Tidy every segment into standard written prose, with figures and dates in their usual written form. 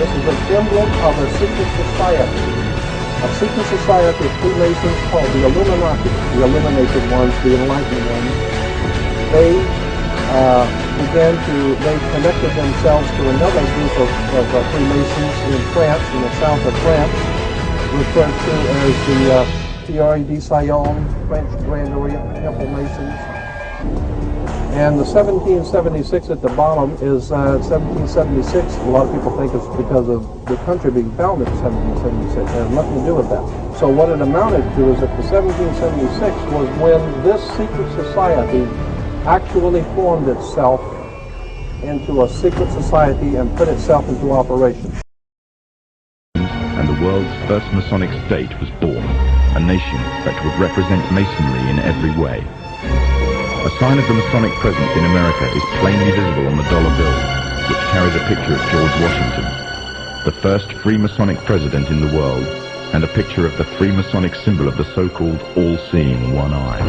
This is a symbol of a secret society. A secret society of Freemasons called the Illuminati, the illuminated ones, the enlightened ones. They they connected themselves to another group of Freemasons in France, in the south of France, referred to as the Thierry de Sion, French Grand Orient Temple Masons. And the 1776 at the bottom is 1776. A lot of people think it's because of the country being founded in 1776. It has nothing to do with that. So what it amounted to is that the 1776 was when this secret society actually formed itself into a secret society and put itself into operation. And the world's first Masonic state was born, a nation that would represent Masonry in every way. A sign of the Masonic presence in America is plainly visible on the dollar bill, which carries a picture of George Washington, the first Freemasonic president in the world, and a picture of the Freemasonic symbol of the so-called all-seeing one eye.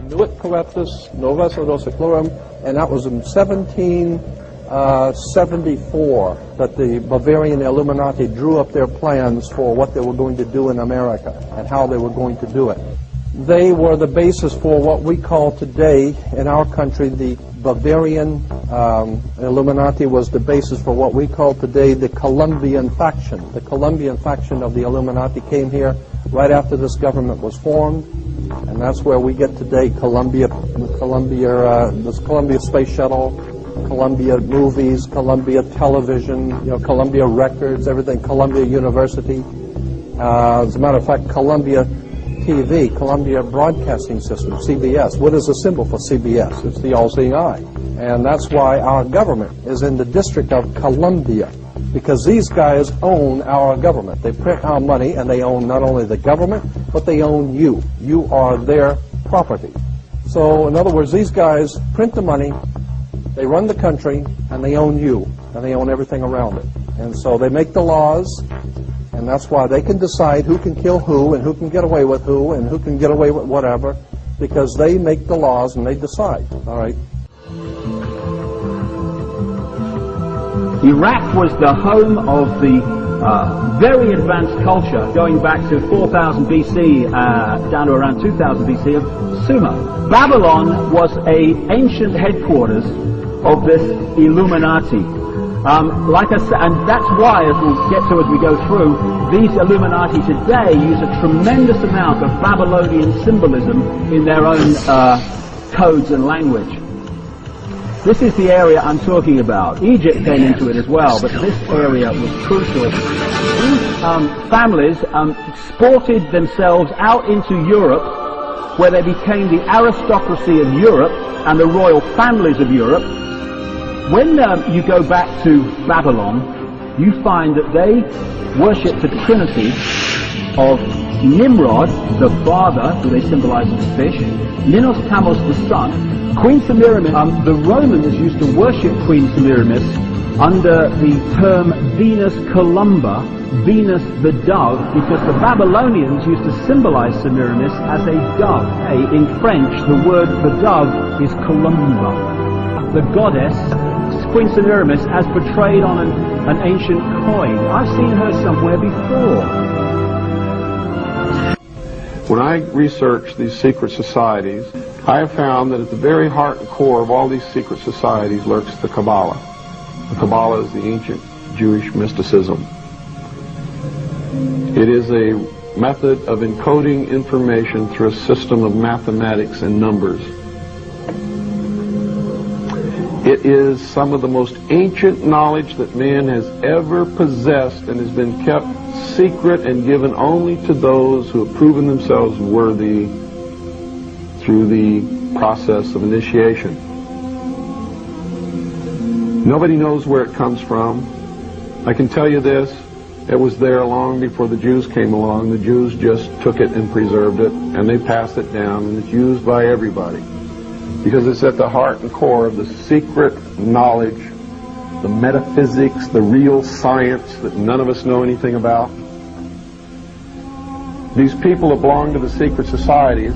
Nuit Corruptus, Novus Seclorum, and that was in 1774 that the Bavarian Illuminati drew up their plans for what they were going to do in America and how they were going to do it. They were the basis for what we call today in our country the Bavarian Illuminati was the basis for what we call today the Colombian faction. The Colombian faction of the Illuminati came here right after this government was formed, and that's where we get today Columbia Space Shuttle, Columbia Movies, Columbia Television, Columbia Records, everything, Columbia University. As a matter of fact, Columbia CBTV, Columbia Broadcasting System, CBS. What is the symbol for CBS? It's the all-seeing eye. And that's why our government is in the District of Columbia, because these guys own our government. They print our money, and they own not only the government, but they own you. You are their property. So, in other words, these guys print the money, they run the country, and they own you, and they own everything around it. And so they make the laws, and that's why they can decide who can kill who, and who can get away with who, and who can get away with whatever, because they make the laws and they decide, all right? Iraq was the home of the very advanced culture, going back to 4000 BC down to around 2000 BC, of Sumer. Babylon was an ancient headquarters of this Illuminati. Like I said, and that's why, as we'll get to as we go through, these Illuminati today use a tremendous amount of Babylonian symbolism in their own codes and language. This is the area I'm talking about. Egypt came into it as well, but this area was crucial. These families exported themselves out into Europe, where they became the aristocracy of Europe and the royal families of Europe. When you go back to Babylon, you find that they worship the trinity of Nimrod, the father, who they symbolize as a fish, Minos Tamos, the son, Queen Semiramis. The Romans used to worship Queen Semiramis under the term Venus Columba, Venus the dove, because the Babylonians used to symbolize Semiramis as a dove. In French, the word for dove is Columba. The goddess, Queen Semiramis, as portrayed on an ancient coin. I've seen her somewhere before. When I research these secret societies, I have found that at the very heart and core of all these secret societies lurks the Kabbalah. The Kabbalah is the ancient Jewish mysticism. It is a method of encoding information through a system of mathematics and numbers. It is some of the most ancient knowledge that man has ever possessed, and has been kept secret and given only to those who have proven themselves worthy through the process of initiation. Nobody knows where it comes from. I can tell you this, it was there long before the Jews came along. The Jews just took it and preserved it, and they passed it down, and it's used by everybody, because it's at the heart and core of the secret knowledge, the metaphysics, the real science that none of us know anything about. These people that belong to the secret societies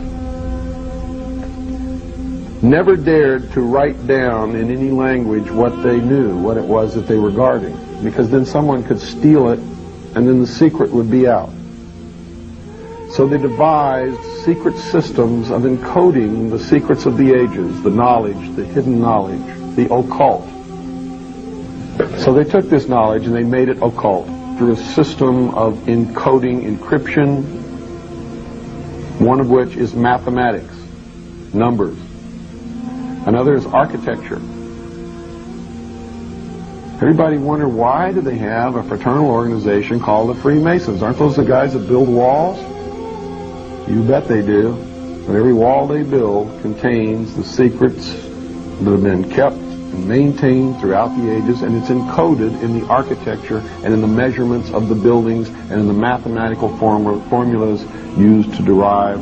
never dared to write down in any language what they knew, what it was that they were guarding, because then someone could steal it and then the secret would be out. So they devised secret systems of encoding the secrets of the ages, the knowledge, the hidden knowledge, the occult. So they took this knowledge and they made it occult through a system of encoding, encryption, one of which is mathematics, numbers. Another is architecture. Everybody wonder, why do they have a fraternal organization called the Freemasons? Aren't those the guys that build walls? You bet they do. But every wall they build contains the secrets that have been kept and maintained throughout the ages, and it's encoded in the architecture and in the measurements of the buildings and in the mathematical formulas used to derive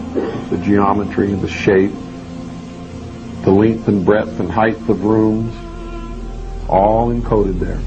the geometry, the shape, the length and breadth and height of rooms, all encoded there.